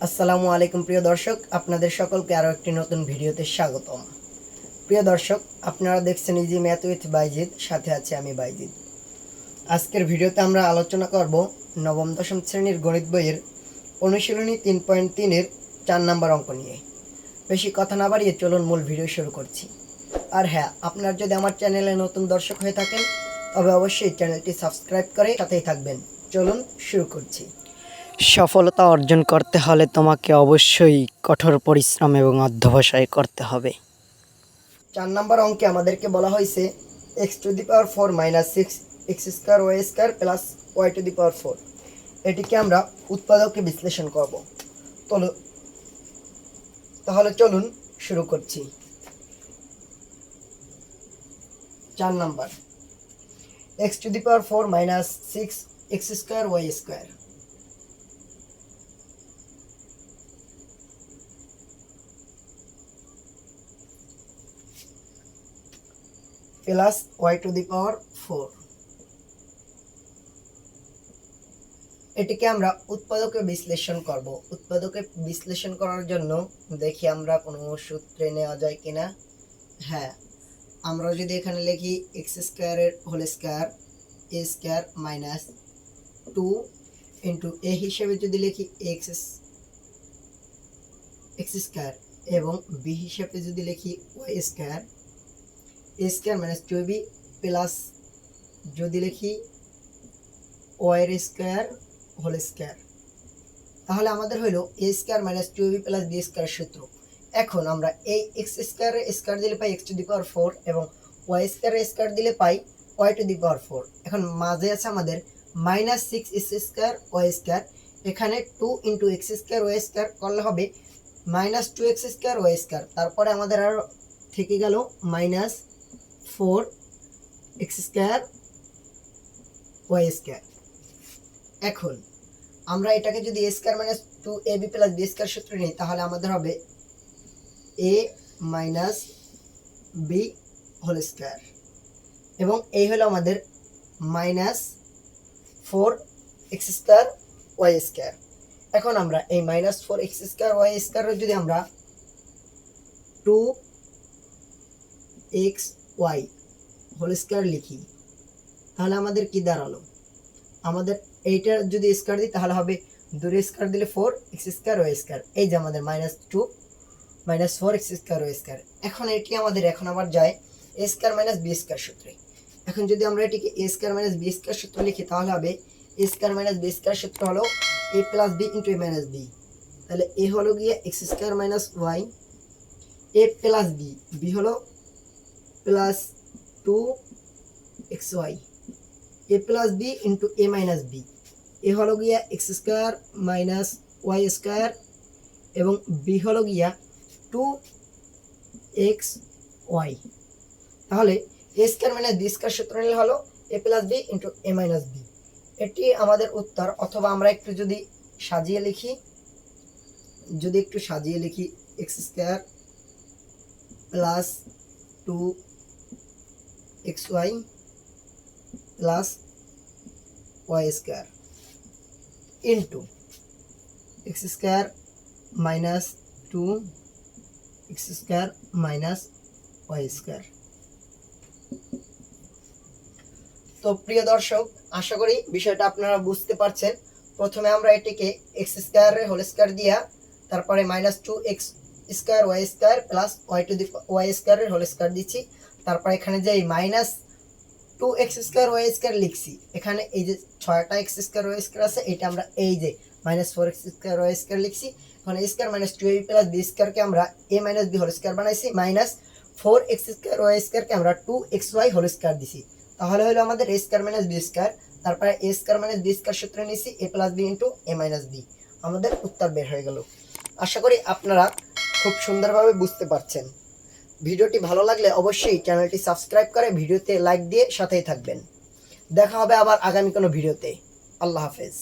আসসালামু আলাইকুম প্রিয় দর্শক, আপনাদের সকলকে আরও একটি নতুন ভিডিওতে স্বাগতম। প্রিয় দর্শক, আপনারা দেখছেন ইজি ম্যাথ উইথ বাইজিদ, সাথে আছে আমি বাইজিদ। আজকের ভিডিওতে আমরা আলোচনা করব নবম দশম শ্রেণীর গণিত বইয়ের অনুশীলনী 3.3-এর 4 নম্বর অঙ্ক নিয়ে। বেশি কথা না বাড়িয়ে চলুন মূল ভিডিও শুরু করছি। আর হ্যাঁ, আপনারা যদি আমার চ্যানেলে নতুন দর্শক হয়ে থাকেন তবে অবশ্যই চ্যানেলটি সাবস্ক্রাইব করে সাথেই থাকবেন। চলুন শুরু করছি। সফলতা অর্জন করতে হলে তোমাকে অবশ্যই কঠোর পরিশ্রম এবং অধ্যবসায় করতে হবে। 4 নম্বর অঙ্কে আমাদেরকে বলা হয়েছে x⁴ - 6 x² y² + y⁴। এটিকে আমরা উৎপাদকে বিশ্লেষণ করব। তাহলে চলুন শুরু করছি। 4 নম্বর x⁴ - 6 x² y² plus y⁴। এটিকে আমরা উৎপাদকে বিশ্লেষণ করব। উৎপাদকে বিশ্লেষণ করার জন্য দেখি আমরা কোনো সূত্রে নেওয়া যায় কিনা। হ্যাঁ, আমরা যদি এখানে লিখি x² - 2 * a হিসেবে যদি লিখি x² এবং b হিসেবে যদি লিখি y² a² - 2b প্লাস যদি লিখি y² তাহলে আমাদের হইল a² - 2b + b² সূত্র। এখন আমরা এই x² দিলে পাই x⁴ এবং y² দিলে পাই y⁴। এখন মাঝে আছে আমাদের -6 x² y²। এখানে 2 * x² y² করলে হবে -2 x² y²। তারপরে আমাদের আর থেকে গেল -4 x² y²। এখন আমরা এটাকে যদি a² - 2ab + b² সূত্রে নিই তাহলে আমাদের হবে a - b² এবং এই হলো আমাদের -4 x² y²। এখন আমরা এই -4 x² y² যদি আমরা 2xy² লিখি তাহলে আমাদের কি দাঁড়ালো? আমাদের এইটা যদি স্কয়ার দিই তাহলে হবে 2 স্কয়ার দিলে 4 x² y²। এই যে আমাদের -2 -4 x² y²। এখন এটি আমাদের এখন আবার যায় a² - b² সূত্রে। এখন যদি আমরা এটিকে a² - b² সূত্র লিখি তাহলে হবে a² - b² সূত্র হলো a + b * a - b। তাহলে a হলো গিয়ে x² - y, a + b, b হলো +2xy, a + b * a - b, a হলো গিয়া x² - y² এবং b হলো গিয়া 2xy। তাহলে a² - b² সূত্র নিলে হলো a + b * a - b। এটি আমাদের উত্তর। অথবা আমরা একটু যদি সাজিয়ে লিখি x² + 2xy + y² into x² - 2x² - y²। তো প্রিয় দর্শক, আশা করি বিষয়টা আপনারা বুঝতে পারছেন। প্রথমে আমরা এটিকে x² দিয়া তারপরে -2x² y² + y² দিচ্ছি। তারপর এখানে যে -2x² y² লিখছি, এখানে এই যে 6টা x² y² আছে, এটা আমরা এই যে -4 x² y² লিখছি। এখন a² - 2ab + b² কে আমরা a - b² বানাইছি, -4 x² y² কে আমরা 2xy² দিছি। তাহলে হলো আমাদের a² - b²। তারপরে a² - b² সূত্র নিছি a + b * a - b। আমাদের উত্তর বের হয়ে গেল। আশা করি আপনারা খুব সুন্দরভাবে বুঝতে পারছেন। ভিডিওটি ভালো লাগলে অবশ্যই চ্যানেলটি সাবস্ক্রাইব করে ভিডিওতে লাইক দিয়ে সাথেই থাকবেন। দেখা হবে আবার আগামী কোনো ভিডিওতে। আল্লাহ হাফেজ।